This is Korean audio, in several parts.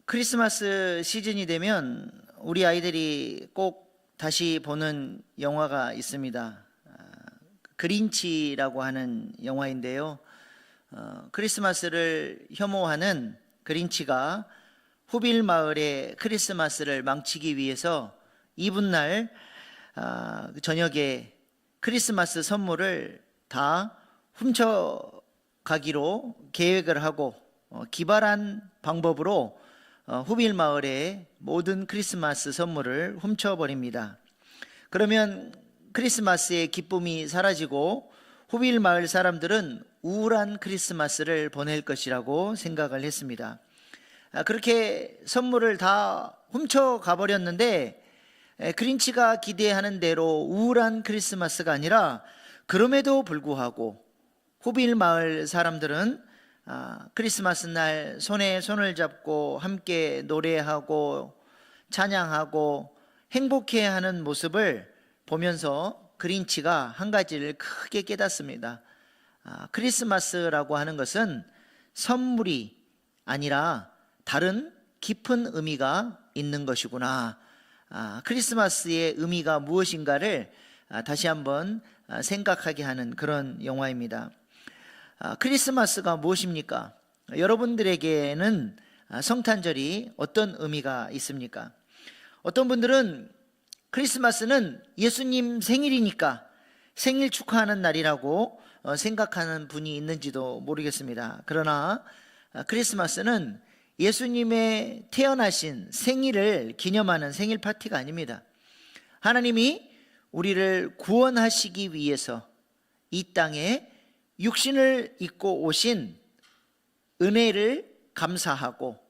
크리스마스 시즌이 되면 우리 아이들이 꼭 다시 보는 영화가 있습니다. 그린치라고 하는 영화인데요. 크리스마스를 혐오하는 그린치가 후빌 마을의 크리스마스를 망치기 위해서 이브날 저녁에 크리스마스 선물을 다 훔쳐가기로 계획을 하고 기발한 방법으로 후빌 마을의 모든 크리스마스 선물을 훔쳐버립니다. 그러면 크리스마스의 기쁨이 사라지고 후빌 마을 사람들은 우울한 크리스마스를 보낼 것이라고 생각을 했습니다. 그렇게 선물을 다 훔쳐가 버렸는데 그린치가 기대하는 대로 우울한 크리스마스가 아니라 그럼에도 불구하고 후빌 마을 사람들은 크리스마스 날 손에 손을 잡고 함께 노래하고 찬양하고 행복해하는 모습을 보면서 그린치가 한 가지를 크게 깨닫습니다. 크리스마스라고 하는 것은 선물이 아니라 다른 깊은 의미가 있는 것이구나. 크리스마스의 의미가 무엇인가를 다시 한번 생각하게 하는 그런 영화입니다. 크리스마스가 무엇입니까? 여러분들에게는 성탄절이 어떤 의미가 있습니까? 어떤 분들은 크리스마스는 예수님 생일이니까 생일 축하하는 날이라고 생각하는 분이 있는지도 모르겠습니다. 그러나 크리스마스는 예수님의 태어나신 생일을 기념하는 생일 파티가 아닙니다. 하나님이 우리를 구원하시기 위해서 이 땅에 육신을 입고 오신 은혜를 감사하고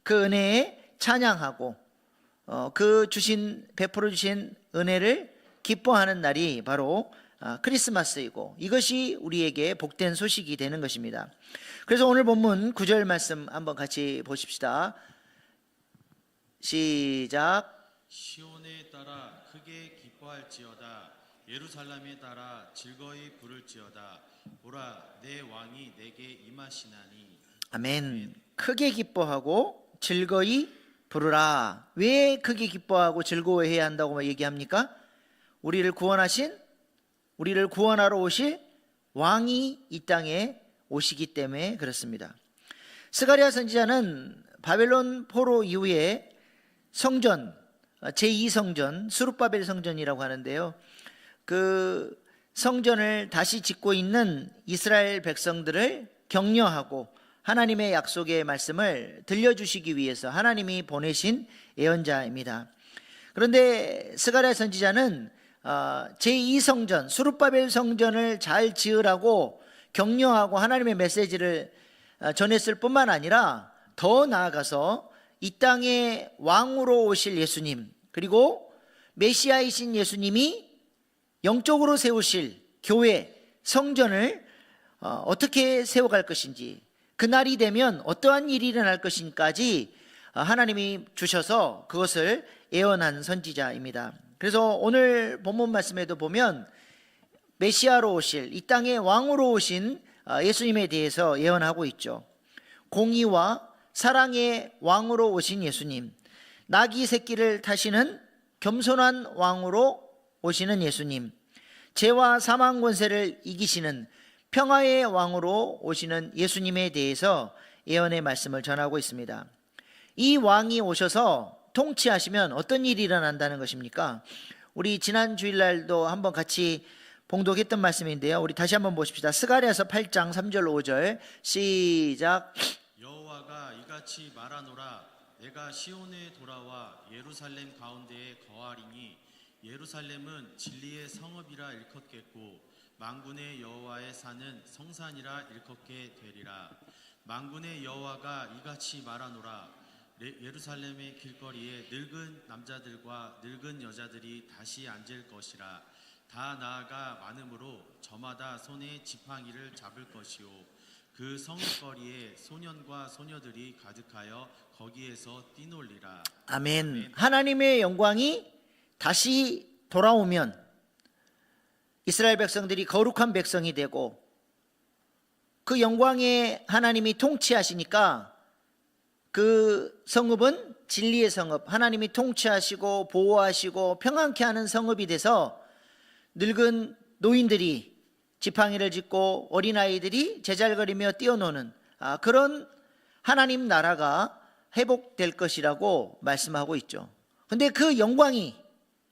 그 은혜에 찬양하고 그 베풀어 주신 은혜를 기뻐하는 날이 바로 크리스마스이고 이것이 우리에게 복된 소식이 되는 것입니다. 그래서 오늘 본문 9절 말씀 한번 같이 보십시다. 시작. 시온에 따라 크게 기뻐할지어다. 예루살렘에 따라 즐거이 부를지어다. 보라, 내 왕이 내게 임하시나니. 아멘. 크게 기뻐하고 즐거이 부르라. 왜 크게 기뻐하고 즐거워해야 한다고 얘기합니까? 우리를 구원하러 오실 왕이 이 땅에 오시기 때문에 그렇습니다. 스가랴 선지자는 바벨론 포로 이후에 성전, 제2성전, 수룹바벨 성전이라고 하는데요. 그 성전을 다시 짓고 있는 이스라엘 백성들을 격려하고 하나님의 약속의 말씀을 들려주시기 위해서 하나님이 보내신 예언자입니다. 그런데 스가랴 선지자는 제2성전, 수룹바벨 성전을 잘 지으라고 격려하고 하나님의 메시지를 전했을 뿐만 아니라 더 나아가서 이 땅에 왕으로 오실 예수님, 그리고 메시아이신 예수님이 영적으로 세우실 교회, 성전을 어떻게 세워갈 것인지, 그날이 되면 어떠한 일이 일어날 것인지까지 하나님이 주셔서 그것을 예언한 선지자입니다. 그래서 오늘 본문 말씀에도 보면 메시아로 오실, 이 땅의 왕으로 오신 예수님에 대해서 예언하고 있죠. 공의와 사랑의 왕으로 오신 예수님, 나귀 새끼를 타시는 겸손한 왕으로 오시는 예수님, 죄와 사망 권세를 이기시는 평화의 왕으로 오시는 예수님에 대해서 예언의 말씀을 전하고 있습니다. 이 왕이 오셔서 통치하시면 어떤 일이 일어난다는 것입니까? 우리 지난 주일날도 한번 같이 봉독했던 말씀인데요. 우리 다시 한번 보십시다. 스가랴서 8장 3절 5절 시작. 여호와가 이같이 말하노라. 내가 시온에 돌아와 예루살렘 가운데에 거하리니 예루살렘은 진리의 성읍이라 일컫겠고 만군의 여호와의 산은 성산이라 일컫게 되리라. 만군의 여호와가 이같이 말하노라. 예루살렘의 길거리에 늙은 남자들과 늙은 여자들이 다시 앉을 것이라. 다 나아가 많음으로 저마다 손에 지팡이를 잡을 것이요 그 성읍거리에 소년과 소녀들이 가득하여 거기에서 뛰놀리라. 아멘. 아멘. 하나님의 영광이 다시 돌아오면 이스라엘 백성들이 거룩한 백성이 되고 그 영광의 하나님이 통치하시니까 그 성읍은 진리의 성읍, 하나님이 통치하시고 보호하시고 평안케 하는 성읍이 돼서 늙은 노인들이 지팡이를 짚고 어린아이들이 제잘거리며 뛰어노는 그런 하나님 나라가 회복될 것이라고 말씀하고 있죠. 근데 그 영광이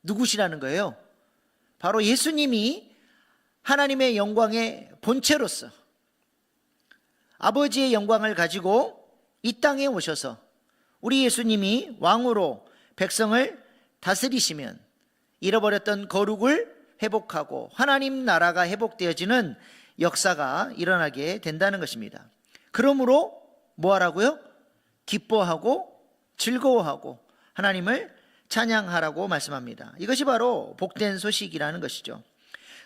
누구시라는 거예요? 바로 예수님이 하나님의 영광의 본체로서 아버지의 영광을 가지고 이 땅에 오셔서 우리 예수님이 왕으로 백성을 다스리시면 잃어버렸던 거룩을 회복하고 하나님 나라가 회복되어지는 역사가 일어나게 된다는 것입니다. 그러므로 뭐 하라고요? 기뻐하고 즐거워하고 하나님을 찬양하라고 말씀합니다. 이것이 바로 복된 소식이라는 것이죠.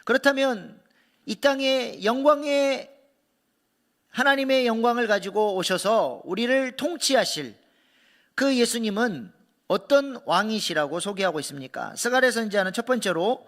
그렇다면 이 땅에 하나님의 영광을 가지고 오셔서 우리를 통치하실 그 예수님은 어떤 왕이시라고 소개하고 있습니까? 스가랴 선지자는 첫 번째로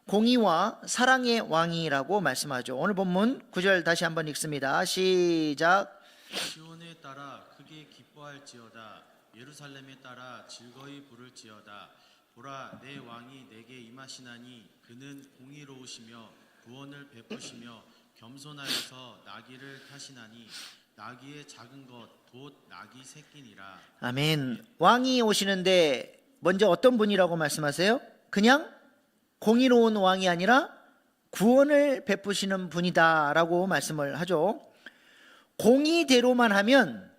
공의와 사랑의 왕이라고 말씀하죠. 오늘 본문 9절 다시 한번 읽습니다. 시작. 시온에 따라 크게 기뻐할지어다. 예루살렘에 따라 즐거이 부를지어다. 보라, 내 왕이 내게 임하시나니 그는 공의로우시며 구원을 베푸시며 겸손하여서 나귀를 타시나니 나귀의 작은 것 곧 나귀 새끼니라. 아멘. 왕이 오시는데 먼저 어떤 분이라고 말씀하세요? 그냥 공의로운 왕이 아니라 구원을 베푸시는 분이다라고 말씀을 하죠. 공의대로만 하면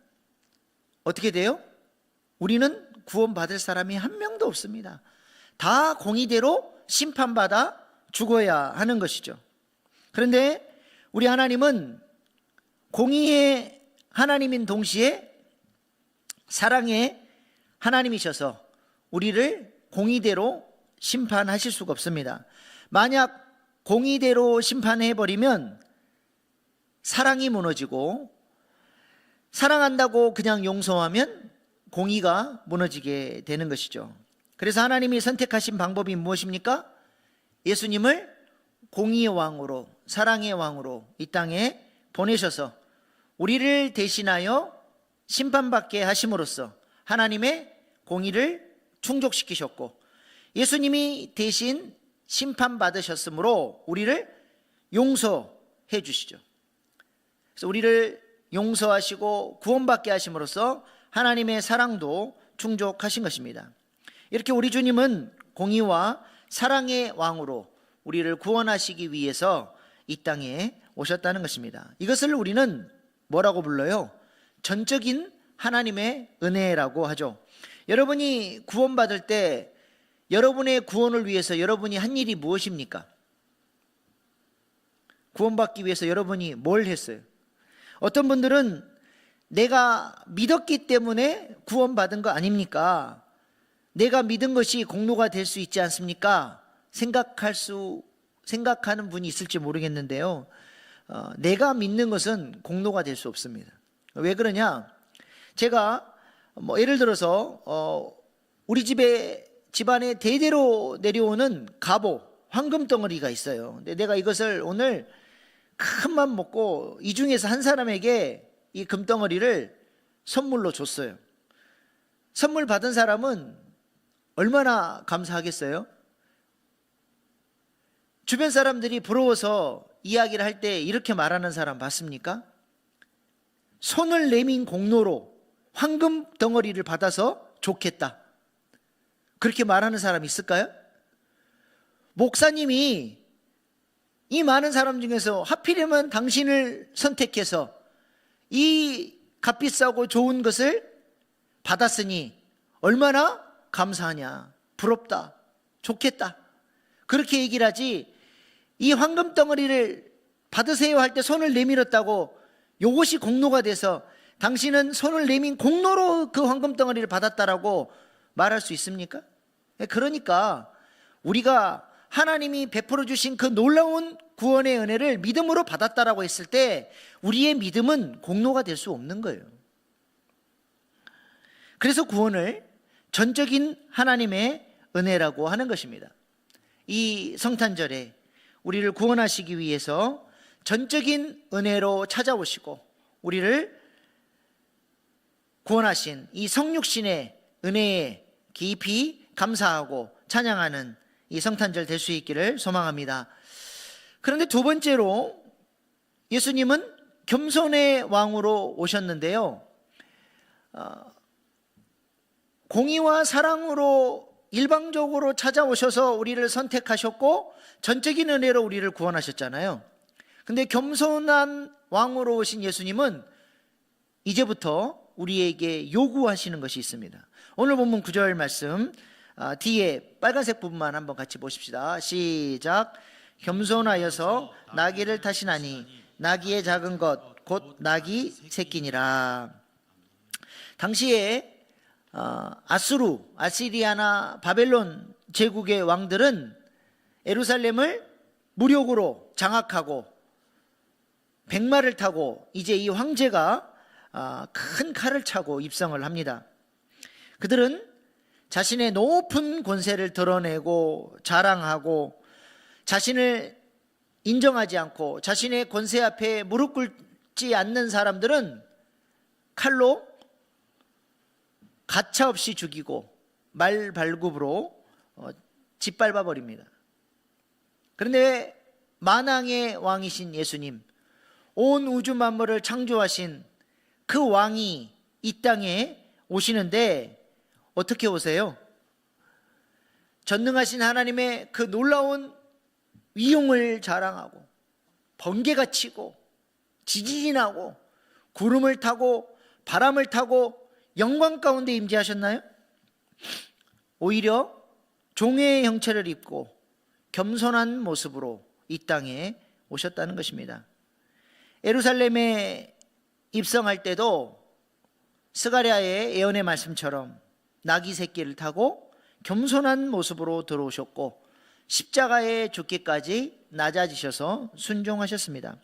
어떻게 돼요? 우리는 구원받을 사람이 한 명도 없습니다. 다 공의대로 심판받아 죽어야 하는 것이죠. 그런데 우리 하나님은 공의의 하나님인 동시에 사랑의 하나님이셔서 우리를 공의대로 심판하실 수가 없습니다. 만약 공의대로 심판해버리면 사랑이 무너지고, 사랑한다고 그냥 용서하면 공의가 무너지게 되는 것이죠. 그래서 하나님이 선택하신 방법이 무엇입니까? 예수님을 공의의 왕으로, 사랑의 왕으로 이 땅에 보내셔서 우리를 대신하여 심판받게 하심으로써 하나님의 공의를 충족시키셨고, 예수님이 대신 심판받으셨으므로 우리를 용서해 주시죠. 그래서 우리를 용서하시고 구원받게 하심으로써 하나님의 사랑도 충족하신 것입니다. 이렇게 우리 주님은 공의와 사랑의 왕으로 우리를 구원하시기 위해서 이 땅에 오셨다는 것입니다. 이것을 우리는 뭐라고 불러요? 전적인 하나님의 은혜라고 하죠. 여러분이 구원받을 때 여러분의 구원을 위해서 여러분이 한 일이 무엇입니까? 구원받기 위해서 여러분이 뭘 했어요? 어떤 분들은 내가 믿었기 때문에 구원받은 거 아닙니까? 내가 믿은 것이 공로가 될 수 있지 않습니까? 생각하는 분이 있을지 모르겠는데요. 내가 믿는 것은 공로가 될 수 없습니다. 왜 그러냐? 제가 예를 들어서 우리 집안에 대대로 내려오는 갑오, 황금 덩어리가 있어요. 근데 내가 이것을 오늘 큰 맘 먹고 이 중에서 한 사람에게 이 금덩어리를 선물로 줬어요. 선물 받은 사람은 얼마나 감사하겠어요? 주변 사람들이 부러워서 이야기를 할 때 이렇게 말하는 사람 봤습니까? 손을 내민 공로로 황금 덩어리를 받아서 좋겠다. 그렇게 말하는 사람이 있을까요? 목사님이 이 많은 사람 중에서 하필이면 당신을 선택해서 이 값비싸고 좋은 것을 받았으니 얼마나 감사하냐, 부럽다, 좋겠다, 그렇게 얘기를 하지, 이 황금 덩어리를 받으세요 할 때 손을 내밀었다고 이것이 공로가 돼서 당신은 손을 내민 공로로 그 황금 덩어리를 받았다라고 말할 수 있습니까? 그러니까 우리가 하나님이 베풀어 주신 그 놀라운 구원의 은혜를 믿음으로 받았다라고 했을 때 우리의 믿음은 공로가 될 수 없는 거예요. 그래서 구원을 전적인 하나님의 은혜라고 하는 것입니다. 이 성탄절에 우리를 구원하시기 위해서 전적인 은혜로 찾아오시고 우리를 구원하신 이 성육신의 은혜에 깊이 감사하고 찬양하는 이 성탄절 될 수 있기를 소망합니다. 그런데 두 번째로 예수님은 겸손의 왕으로 오셨는데요. 공의와 사랑으로 일방적으로 찾아오셔서 우리를 선택하셨고 전적인 은혜로 우리를 구원하셨잖아요. 근데 겸손한 왕으로 오신 예수님은 이제부터 우리에게 요구하시는 것이 있습니다. 오늘 본문 9절 말씀 뒤에 빨간색 부분만 한번 같이 보십시다. 시작. 겸손하여서 나귀를 타시나니 나귀의 작은 것 곧 나귀 새끼니라. 당시에 아시리아나 바벨론 제국의 왕들은 예루살렘을 무력으로 장악하고 백마를 타고 이제 이 황제가 큰 칼을 차고 입성을 합니다. 그들은 자신의 높은 권세를 드러내고 자랑하고 자신을 인정하지 않고 자신의 권세 앞에 무릎 꿇지 않는 사람들은 칼로 가차없이 죽이고 말발굽으로 짓밟아 버립니다. 그런데 만왕의 왕이신 예수님, 온 우주 만물을 창조하신 그 왕이 이 땅에 오시는데 어떻게 오세요? 전능하신 하나님의 그 놀라운 위용을 자랑하고 번개가 치고 지진이 나고 구름을 타고 바람을 타고 영광 가운데 임재하셨나요? 오히려 종의 형체를 입고 겸손한 모습으로 이 땅에 오셨다는 것입니다. 예루살렘에 입성할 때도 스가랴의 예언의 말씀처럼 나귀 새끼를 타고 겸손한 모습으로 들어오셨고 십자가에 죽기까지 낮아지셔서 순종하셨습니다.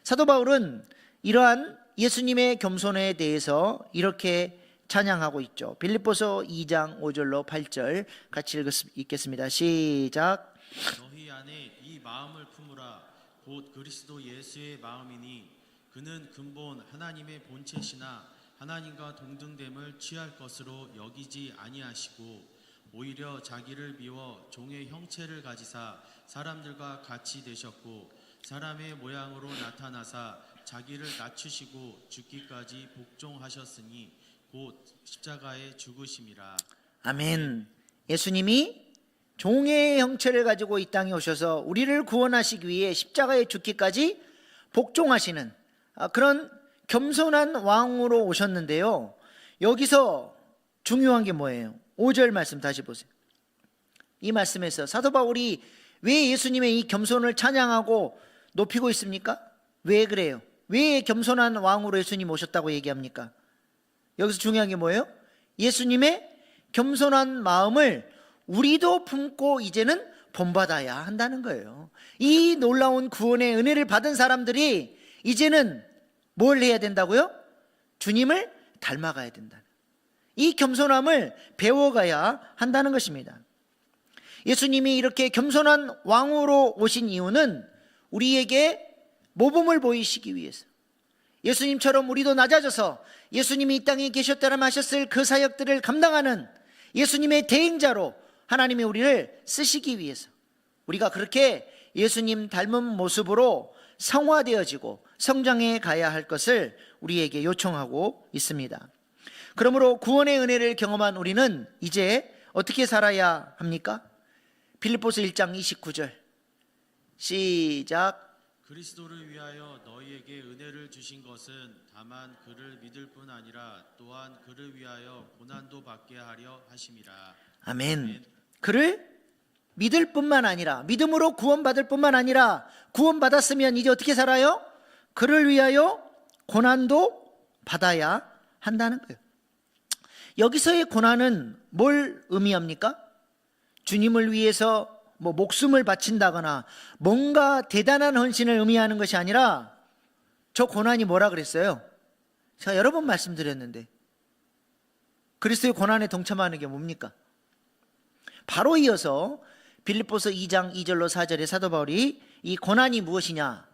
사도 바울은 이러한 예수님의 겸손에 대해서 이렇게 찬양하고 있죠. 빌립보서 2장 5절로 8절 같이 읽겠습니다. 시작. 너희 안에 이 마음을 품으라. 곧 그리스도 예수의 마음이니 그는 근본 하나님의 본체시나 하나님과 동등됨을 취할 것으로 여기지 아니하시고 오히려 자기를 비워 종의 형체를 가지사 사람들과 같이 되셨고 사람의 모양으로 나타나사 자기를 낮추시고 죽기까지 복종하셨으니 곧 십자가에 죽으심이라. 아멘. 예수님이 종의 형체를 가지고 이 땅에 오셔서 우리를 구원하시기 위해 십자가에 죽기까지 복종하시는 그런 겸손한 왕으로 오셨는데요. 여기서 중요한 게 뭐예요? 5절 말씀 다시 보세요. 이 말씀에서 사도 바울이 왜 예수님의 이 겸손을 찬양하고 높이고 있습니까? 왜 그래요? 왜 겸손한 왕으로 예수님 오셨다고 얘기합니까? 여기서 중요한 게 뭐예요? 예수님의 겸손한 마음을 우리도 품고 이제는 본받아야 한다는 거예요. 이 놀라운 구원의 은혜를 받은 사람들이 이제는 뭘 해야 된다고요? 주님을 닮아가야 된다. 이 겸손함을 배워가야 한다는 것입니다. 예수님이 이렇게 겸손한 왕으로 오신 이유는 우리에게 모범을 보이시기 위해서, 예수님처럼 우리도 낮아져서 예수님이 이 땅에 계셨다면 하셨을 그 사역들을 감당하는 예수님의 대행자로 하나님이 우리를 쓰시기 위해서 우리가 그렇게 예수님 닮은 모습으로 성화되어지고 성장해 가야 할 것을 우리에게 요청하고 있습니다. 그러므로 구원의 은혜를 경험한 우리는 이제 어떻게 살아야 합니까? 빌립보서 1장 29절 시작. 그리스도를 위하여 너희에게 은혜를 주신 것은 다만 그를 믿을 뿐 아니라 또한 그를 위하여 고난도 받게 하려 하심이라. 아멘. 그를 믿을 뿐만 아니라, 믿음으로 구원받을 뿐만 아니라, 구원받았으면 이제 어떻게 살아요? 그를 위하여 고난도 받아야 한다는 거예요. 여기서의 고난은 뭘 의미합니까? 주님을 위해서 목숨을 바친다거나 뭔가 대단한 헌신을 의미하는 것이 아니라, 저 고난이 뭐라 그랬어요? 제가 여러 번 말씀드렸는데 그리스도의 고난에 동참하는 게 뭡니까? 바로 이어서 빌립보서 2장 2절로 4절에 사도 바울이 이 고난이 무엇이냐,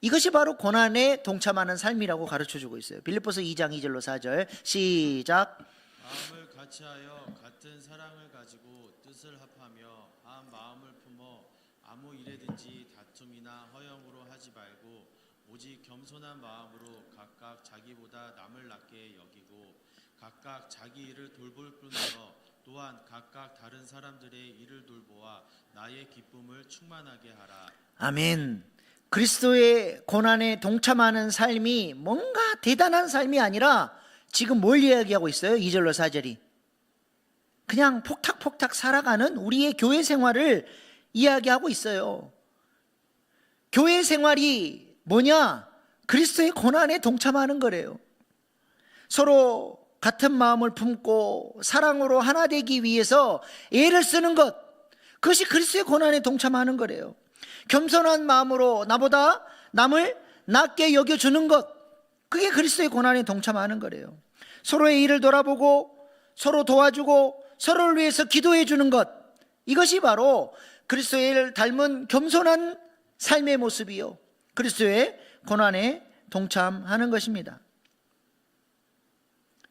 이것이 바로 고난에 동참하는 삶이라고 가르쳐주고 있어요. 빌립보서 2장 2절로 4절 시작. 마음을 같이하여 같은 사랑을 가지고 뜻을 합하며 한 마음을 품어 아무 일에든지 다툼이나 허영으로 하지 말고 오직 겸손한 마음으로 각각 자기보다 남을 낮게 여기고 각각 자기 일을 돌볼 뿐더러 또한 각각 다른 사람들의 일을 돌보아 나의 기쁨을 충만하게 하라. 아멘. 그리스도의 고난에 동참하는 삶이 뭔가 대단한 삶이 아니라 지금 뭘 이야기하고 있어요? 2절로 4절이 그냥 폭탁폭탁 살아가는 우리의 교회 생활을 이야기하고 있어요. 교회 생활이 뭐냐? 그리스도의 고난에 동참하는 거래요. 서로 같은 마음을 품고 사랑으로 하나 되기 위해서 애를 쓰는 것, 그것이 그리스도의 고난에 동참하는 거래요. 겸손한 마음으로 나보다 남을 낮게 여겨주는 것, 그게 그리스도의 고난에 동참하는 거래요. 서로의 일을 돌아보고 서로 도와주고 서로를 위해서 기도해 주는 것, 이것이 바로 그리스도를 닮은 겸손한 삶의 모습이요, 그리스도의 고난에 동참하는 것입니다.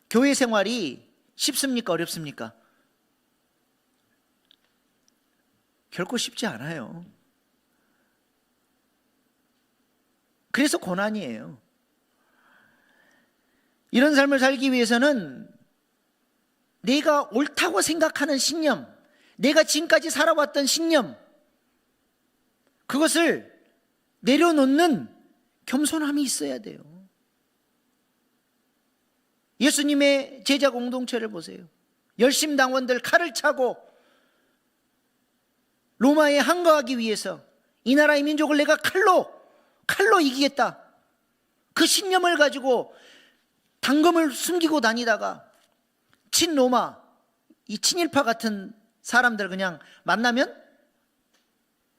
교회 생활이 쉽습니까? 어렵습니까? 결코 쉽지 않아요. 그래서 고난이에요. 이런 삶을 살기 위해서는 내가 옳다고 생각하는 신념, 내가 지금까지 살아왔던 신념, 그것을 내려놓는 겸손함이 있어야 돼요. 예수님의 제자 공동체를 보세요. 열심당원들 칼을 차고 로마에 항거하기 위해서 이 나라의 민족을 내가 칼로 이기겠다, 그 신념을 가지고 당금을 숨기고 다니다가 친로마, 이 친일파 같은 사람들 그냥 만나면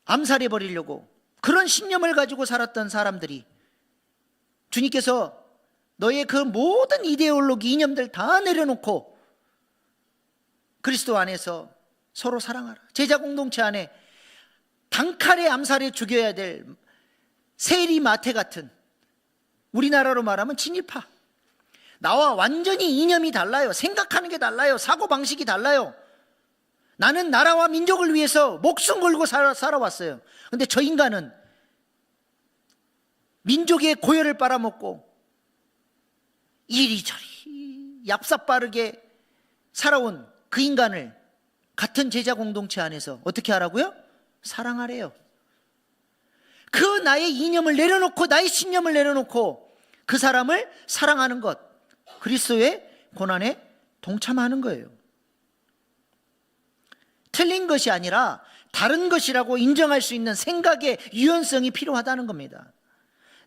암살해 버리려고 그런 신념을 가지고 살았던 사람들이 주님께서 너의 그 모든 이데올로기, 이념들 다 내려놓고 그리스도 안에서 서로 사랑하라. 제자 공동체 안에 단칼에 암살해 죽여야 될 세리 마태 같은, 우리나라로 말하면 친일파, 나와 완전히 이념이 달라요. 생각하는 게 달라요. 사고방식이 달라요. 나는 나라와 민족을 위해서 목숨 걸고 살아왔어요. 근데 저 인간은 민족의 고열을 빨아먹고 이리저리 얍삽빠르게 살아온 그 인간을 같은 제자 공동체 안에서 어떻게 하라고요? 사랑하래요. 그 나의 이념을 내려놓고, 나의 신념을 내려놓고 그 사람을 사랑하는 것, 그리스도의 고난에 동참하는 거예요. 틀린 것이 아니라 다른 것이라고 인정할 수 있는 생각의 유연성이 필요하다는 겁니다.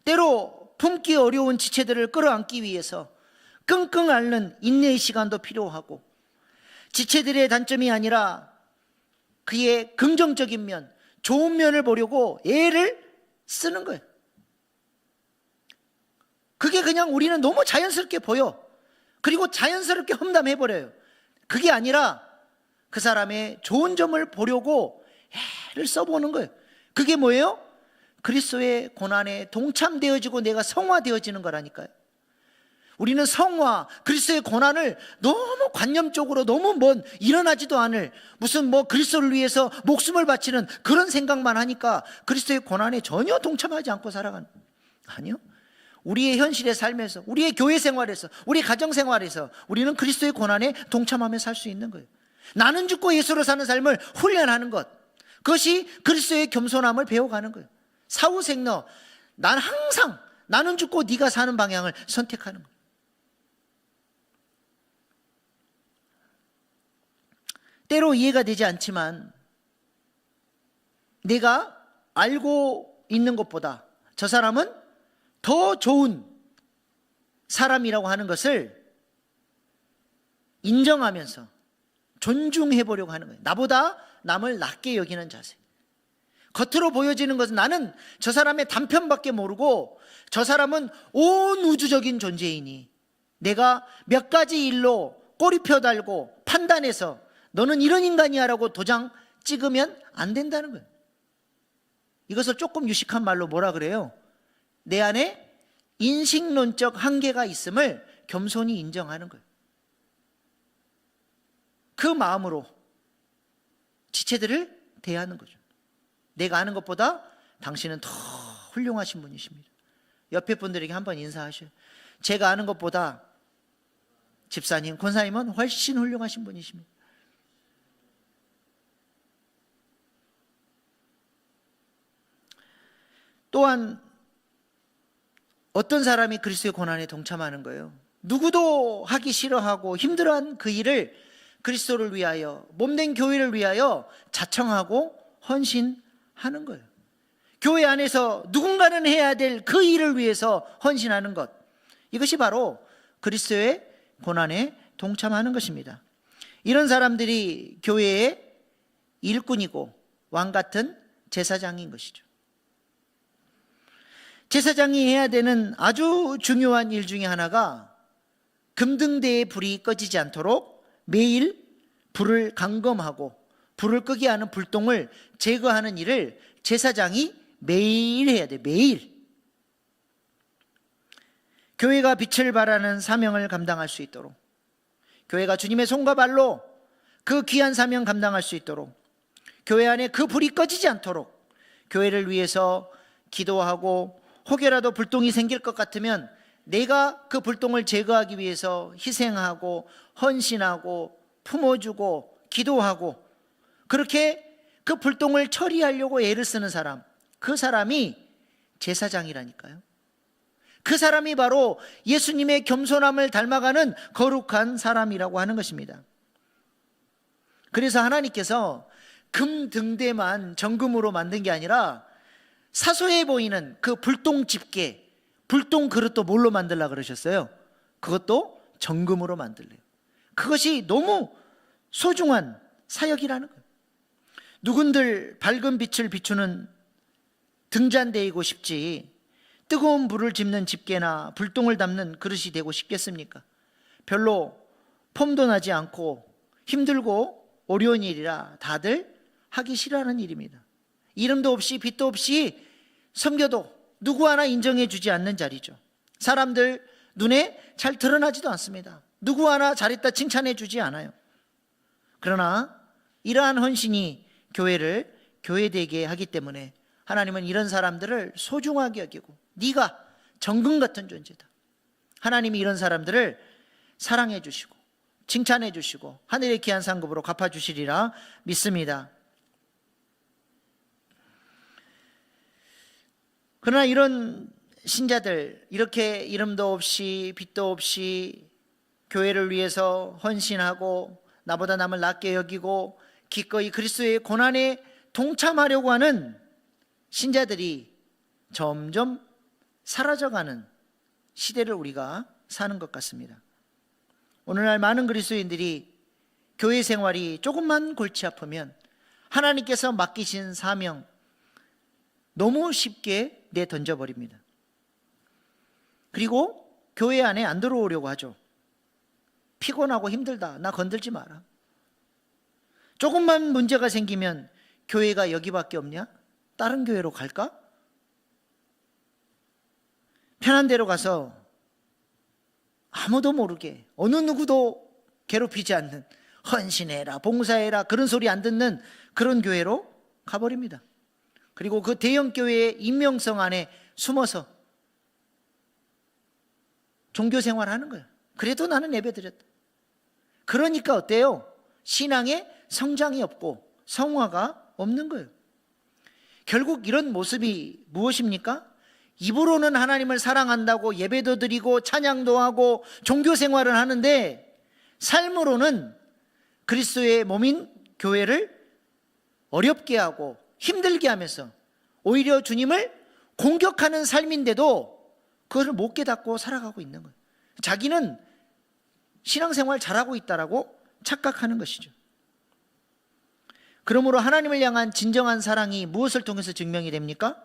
때로 품기 어려운 지체들을 끌어안기 위해서 끙끙 앓는 인내의 시간도 필요하고, 지체들의 단점이 아니라 그의 긍정적인 면, 좋은 면을 보려고 애를 쓰는 거예요. 그게 그냥 우리는 너무 자연스럽게 보여. 그리고 자연스럽게 험담해버려요. 그게 아니라 그 사람의 좋은 점을 보려고 애를 써보는 거예요. 그게 뭐예요? 그리스도의 고난에 동참되어지고 내가 성화되어지는 거라니까요. 우리는 성화, 그리스도의 고난을 너무 관념적으로, 너무 일어나지도 않을 무슨 그리스도를 위해서 목숨을 바치는 그런 생각만 하니까 그리스도의 고난에 전혀 동참하지 않고 살아가는, 아니요. 우리의 현실의 삶에서, 우리의 교회 생활에서, 우리 가정 생활에서 우리는 그리스도의 고난에 동참하며 살 수 있는 거예요. 나는 죽고 예수로 사는 삶을 훈련하는 것, 그것이 그리스도의 겸손함을 배워가는 거예요. 사후생러, 난 항상 나는 죽고 네가 사는 방향을 선택하는 거예요. 때로 이해가 되지 않지만 내가 알고 있는 것보다 저 사람은 더 좋은 사람이라고 하는 것을 인정하면서 존중해 보려고 하는 거예요. 나보다 남을 낮게 여기는 자세. 겉으로 보여지는 것은 나는 저 사람의 단편밖에 모르고 저 사람은 온 우주적인 존재이니 내가 몇 가지 일로 꼬리표 달고 판단해서 너는 이런 인간이야 라고 도장 찍으면 안 된다는 거예요. 이것을 조금 유식한 말로 뭐라 그래요? 내 안에 인식론적 한계가 있음을 겸손히 인정하는 거예요. 그 마음으로 지체들을 대하는 거죠. 내가 아는 것보다 당신은 더 훌륭하신 분이십니다. 옆에 분들에게 한번 인사하셔요. 제가 아는 것보다 집사님, 권사님은 훨씬 훌륭하신 분이십니다. 또한 어떤 사람이 그리스도의 고난에 동참하는 거예요? 누구도 하기 싫어하고 힘들어한 그 일을 그리스도를 위하여, 몸된 교회를 위하여 자청하고 헌신하는 거예요. 교회 안에서 누군가는 해야 될 그 일을 위해서 헌신하는 것, 이것이 바로 그리스도의 고난에 동참하는 것입니다. 이런 사람들이 교회의 일꾼이고 왕 같은 제사장인 것이죠. 제사장이 해야 되는 아주 중요한 일 중에 하나가 금등대의 불이 꺼지지 않도록 매일 불을 감금하고 불을 끄게 하는 불똥을 제거하는 일을 제사장이 매일 해야 돼. 매일. 교회가 빛을 발하는 사명을 감당할 수 있도록, 교회가 주님의 손과 발로 그 귀한 사명 감당할 수 있도록, 교회 안에 그 불이 꺼지지 않도록 교회를 위해서 기도하고, 혹여라도 불똥이 생길 것 같으면 내가 그 불똥을 제거하기 위해서 희생하고 헌신하고 품어주고 기도하고, 그렇게 그 불똥을 처리하려고 애를 쓰는 사람, 그 사람이 제사장이라니까요. 그 사람이 바로 예수님의 겸손함을 닮아가는 거룩한 사람이라고 하는 것입니다. 그래서 하나님께서 금등대만 정금으로 만든 게 아니라 사소해 보이는 그 불똥 집게, 불똥 그릇도 뭘로 만들라 그러셨어요? 그것도 정금으로 만들래요. 그것이 너무 소중한 사역이라는 거예요. 누군들 밝은 빛을 비추는 등잔대이고 싶지 뜨거운 불을 짚는 집게나 불똥을 담는 그릇이 되고 싶겠습니까? 별로 폼도 나지 않고 힘들고 어려운 일이라 다들 하기 싫어하는 일입니다. 이름도 없이 빛도 없이 섬겨도 누구 하나 인정해 주지 않는 자리죠. 사람들 눈에 잘 드러나지도 않습니다. 누구 하나 잘했다 칭찬해 주지 않아요. 그러나 이러한 헌신이 교회를 교회되게 하기 때문에 하나님은 이런 사람들을 소중하게 여기고, 네가 정금 같은 존재다, 하나님이 이런 사람들을 사랑해 주시고 칭찬해 주시고 하늘의 귀한 상급으로 갚아주시리라 믿습니다. 그러나 이런 신자들, 이렇게 이름도 없이 빛도 없이 교회를 위해서 헌신하고 나보다 남을 낮게 여기고 기꺼이 그리스도의 고난에 동참하려고 하는 신자들이 점점 사라져가는 시대를 우리가 사는 것 같습니다. 오늘날 많은 그리스도인들이 교회 생활이 조금만 골치 아프면 하나님께서 맡기신 사명 너무 쉽게 내던져버립니다. 그리고 교회 안에 안 들어오려고 하죠. 피곤하고 힘들다, 나 건들지 마라. 조금만 문제가 생기면 교회가 여기밖에 없냐? 다른 교회로 갈까? 편한 데로 가서 아무도 모르게 어느 누구도 괴롭히지 않는, 헌신해라 봉사해라 그런 소리 안 듣는 그런 교회로 가버립니다. 그리고 그 대형 교회의 임명성 안에 숨어서 종교 생활하는 거예요. 그래도 나는 예배드렸다. 그러니까 어때요? 신앙의 성장이 없고 성화가 없는 거예요. 결국 이런 모습이 무엇입니까? 입으로는 하나님을 사랑한다고 예배도 드리고 찬양도 하고 종교 생활을 하는데 삶으로는 그리스도의 몸인 교회를 어렵게 하고 힘들게 하면서 오히려 주님을 공격하는 삶인데도 그것을 못 깨닫고 살아가고 있는 거예요. 자기는 신앙생활 잘하고 있다라고 착각하는 것이죠. 그러므로 하나님을 향한 진정한 사랑이 무엇을 통해서 증명이 됩니까?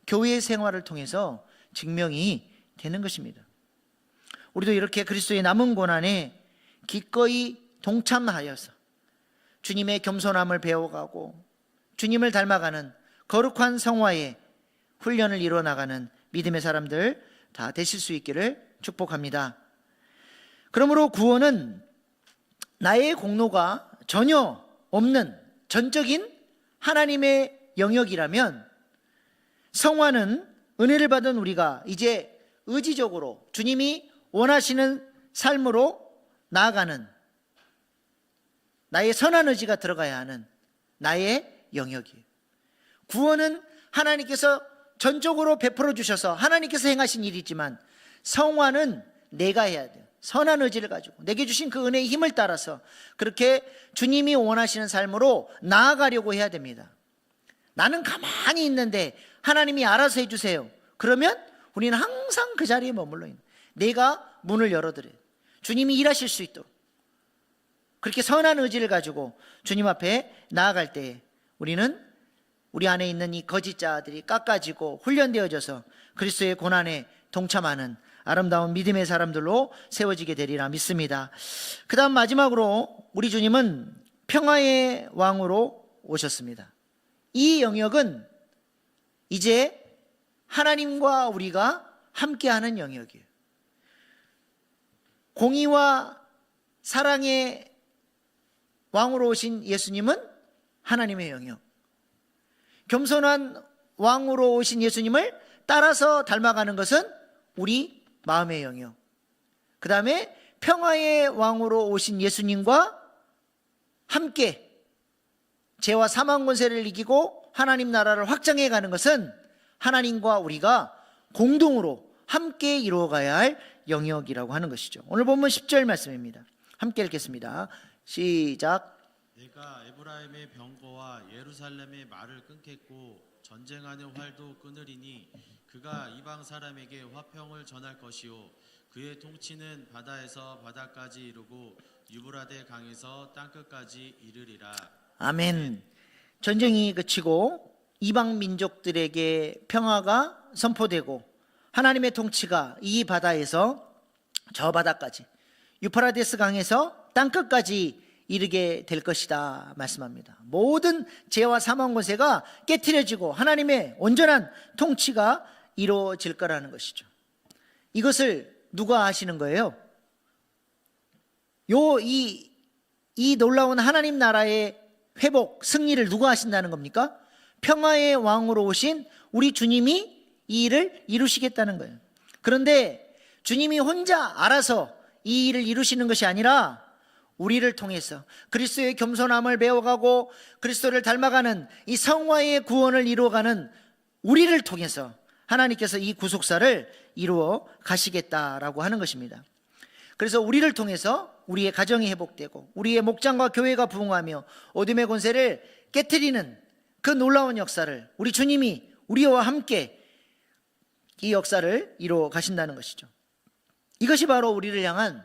교회 생활을 통해서 증명이 되는 것입니다. 우리도 이렇게 그리스도의 남은 고난에 기꺼이 동참하여서 주님의 겸손함을 배워가고 주님을 닮아가는 거룩한 성화의 훈련을 이뤄나가는 믿음의 사람들 다 되실 수 있기를 축복합니다. 그러므로 구원은 나의 공로가 전혀 없는 전적인 하나님의 영역이라면, 성화는 은혜를 받은 우리가 이제 의지적으로 주님이 원하시는 삶으로 나아가는, 나의 선한 의지가 들어가야 하는 나의 영역이에요. 구원은 하나님께서 전적으로 베풀어 주셔서 하나님께서 행하신 일이지만, 성화는 내가 해야 돼요. 선한 의지를 가지고 내게 주신 그 은혜의 힘을 따라서 그렇게 주님이 원하시는 삶으로 나아가려고 해야 됩니다. 나는 가만히 있는데 하나님이 알아서 해주세요. 그러면 우리는 항상 그 자리에 머물러 있는, 내가 문을 열어드려요. 주님이 일하실 수 있도록 그렇게 선한 의지를 가지고 주님 앞에 나아갈 때에 우리는 우리 안에 있는 이 거짓자들이 깎아지고 훈련되어져서 그리스도의 고난에 동참하는 아름다운 믿음의 사람들로 세워지게 되리라 믿습니다. 그 다음 마지막으로 우리 주님은 평화의 왕으로 오셨습니다. 이 영역은 이제 하나님과 우리가 함께하는 영역이에요. 공의와 사랑의 왕으로 오신 예수님은 하나님의 영역, 겸손한 왕으로 오신 예수님을 따라서 닮아가는 것은 우리 마음의 영역, 그 다음에 평화의 왕으로 오신 예수님과 함께 죄와 사망 권세를 이기고 하나님 나라를 확장해 가는 것은 하나님과 우리가 공동으로 함께 이루어가야 할 영역이라고 하는 것이죠. 오늘 본문 10절 말씀입니다. 함께 읽겠습니다. 시작. 내가 에브라임의 병거와 예루살렘의 말을 끊겠고 전쟁하는 활도 끊으리니 그가 이방 사람에게 화평을 전할 것이요 그의 통치는 바다에서 바다까지 이르고 유브라데 강에서 땅끝까지 이르리라. 아멘. 전쟁이 그치고 이방 민족들에게 평화가 선포되고 하나님의 통치가 이 바다에서 저 바다까지, 유프라데스 강에서 땅끝까지 이르게 될 것이다 말씀합니다. 모든 죄와 사망 권세가 깨트려지고 하나님의 온전한 통치가 이루어질 거라는 것이죠. 이것을 누가 하시는 거예요? 이 놀라운 하나님 나라의 회복, 승리를 누가 하신다는 겁니까? 평화의 왕으로 오신 우리 주님이 이 일을 이루시겠다는 거예요. 그런데 주님이 혼자 알아서 이 일을 이루시는 것이 아니라 우리를 통해서 그리스도의 겸손함을 배워가고 그리스도를 닮아가는 이 성화의 구원을 이루어가는 우리를 통해서 하나님께서 이 구속사를 이루어 가시겠다라고 하는 것입니다. 그래서 우리를 통해서 우리의 가정이 회복되고 우리의 목장과 교회가 부흥하며 어둠의 권세를 깨트리는 그 놀라운 역사를 우리 주님이 우리와 함께 이 역사를 이루어 가신다는 것이죠. 이것이 바로 우리를 향한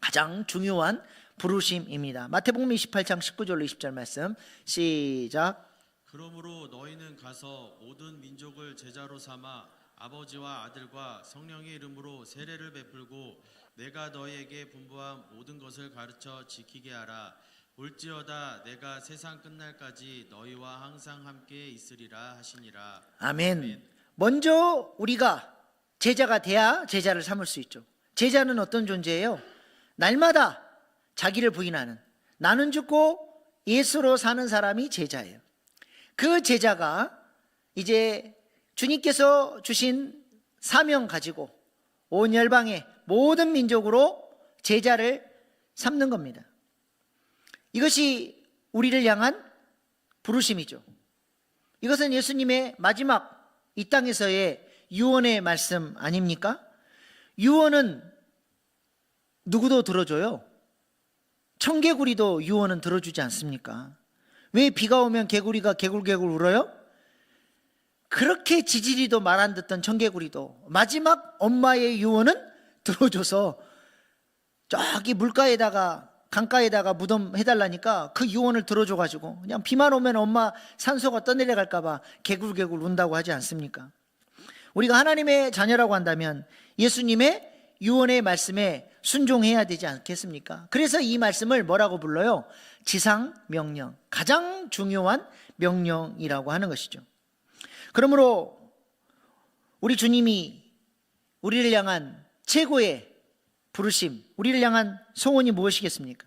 가장 중요한 부르심입니다. 마태복음 28장 19절로 20절 말씀 시작. 그러므로 너희는 가서 모든 민족을 제자로 삼아 아버지와 아들과 성령의 이름으로 세례를 베풀고 내가 너희에게 분부한 모든 것을 가르쳐 지키게 하라. 볼지어다 내가 세상 끝날까지 너희와 항상 함께 있으리라 하시니라. 아멘. 먼저 우리가 제자가 돼야 제자를 삼을 수 있죠. 제자는 어떤 존재예요? 날마다 자기를 부인하는, 나는 죽고 예수로 사는 사람이 제자예요. 그 제자가 이제 주님께서 주신 사명 가지고 온 열방의 모든 민족으로 제자를 삼는 겁니다. 이것이 우리를 향한 부르심이죠. 이것은 예수님의 마지막 이 땅에서의 유언의 말씀 아닙니까? 유언은 누구도 들어줘요. 청개구리도 유언은 들어주지 않습니까? 왜 비가 오면 개구리가 개굴개굴 울어요? 그렇게 지지리도 말 안 듣던 청개구리도 마지막 엄마의 유언은 들어줘서 저기 물가에다가 강가에다가 무덤 해달라니까 그 유언을 들어줘가지고 그냥 비만 오면 엄마 산소가 떠내려갈까봐 개굴개굴 운다고 하지 않습니까? 우리가 하나님의 자녀라고 한다면 예수님의 유언의 말씀에 순종해야 되지 않겠습니까? 그래서 이 말씀을 뭐라고 불러요? 지상명령, 가장 중요한 명령이라고 하는 것이죠. 그러므로 우리 주님이 우리를 향한 최고의 부르심, 우리를 향한 소원이 무엇이겠습니까?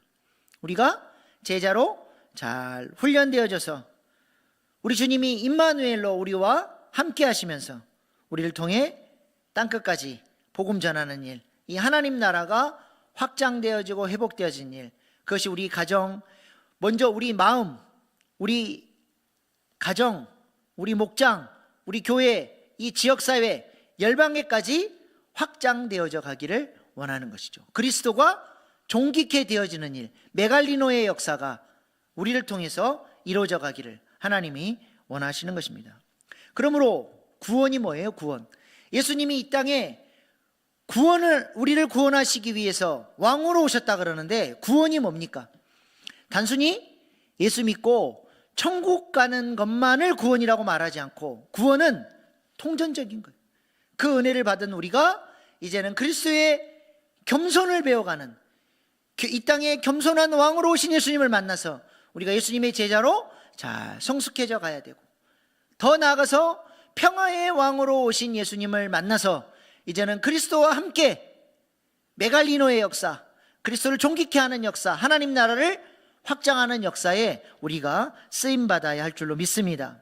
우리가 제자로 잘 훈련되어져서 우리 주님이 임마누엘로 우리와 함께 하시면서 우리를 통해 땅끝까지 복음 전하는 일, 이 하나님 나라가 확장되어지고 회복되어진 일, 그것이 우리 가정, 먼저 우리 마음, 우리 가정, 우리 목장, 우리 교회, 이 지역사회, 열방에까지 확장되어져 가기를 원하는 것이죠. 그리스도가 종기케 되어지는 일, 메갈리노의 역사가 우리를 통해서 이루어져 가기를 하나님이 원하시는 것입니다. 그러므로 구원이 뭐예요? 구원. 예수님이 이 땅에 우리를 구원하시기 위해서 왕으로 오셨다 그러는데, 구원이 뭡니까? 단순히 예수 믿고 천국 가는 것만을 구원이라고 말하지 않고, 구원은 통전적인 거예요. 그 은혜를 받은 우리가 이제는 그리스도의 겸손을 배워가는, 이 땅에 겸손한 왕으로 오신 예수님을 만나서 우리가 예수님의 제자로 잘 성숙해져 가야 되고, 더 나아가서 평화의 왕으로 오신 예수님을 만나서 이제는 그리스도와 함께 메갈리노의 역사, 그리스도를 존귀케 하는 역사, 하나님 나라를 확장하는 역사에 우리가 쓰임받아야 할 줄로 믿습니다.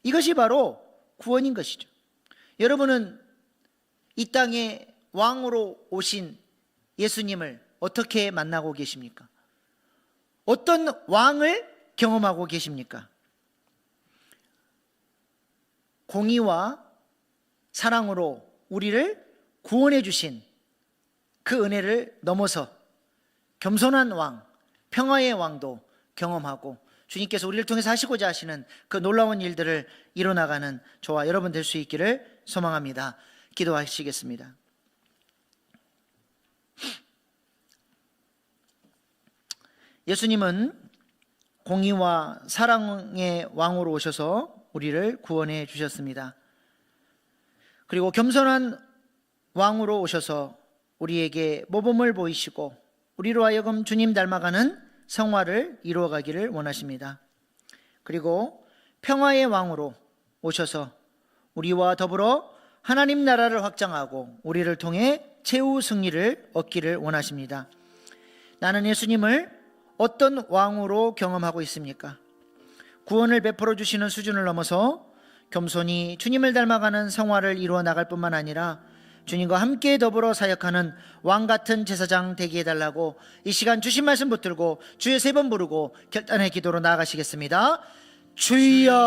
이것이 바로 구원인 것이죠. 여러분은 이 땅에 왕으로 오신 예수님을 어떻게 만나고 계십니까? 어떤 왕을 경험하고 계십니까? 공의와 사랑으로 우리를 구원해 주신 그 은혜를 넘어서 겸손한 왕, 평화의 왕도 경험하고, 주님께서 우리를 통해서 하시고자 하시는 그 놀라운 일들을 이뤄나가는 저와 여러분 될 수 있기를 소망합니다. 기도하시겠습니다. 예수님은 공의와 사랑의 왕으로 오셔서 우리를 구원해 주셨습니다. 그리고 겸손한 왕으로 오셔서 우리에게 모범을 보이시고 우리로 하여금 주님 닮아가는 성화를 이루어가기를 원하십니다. 그리고 평화의 왕으로 오셔서 우리와 더불어 하나님 나라를 확장하고 우리를 통해 최후 승리를 얻기를 원하십니다. 나는 예수님을 어떤 왕으로 경험하고 있습니까? 구원을 베풀어 주시는 수준을 넘어서 겸손히 주님을 닮아가는 성화를 이루어 나갈 뿐만 아니라 주님과 함께 더불어 사역하는 왕 같은 제사장 되게 해달라고 이 시간 주신 말씀 붙들고 주의 3번 부르고 결단의 기도로 나아가시겠습니다. 주여.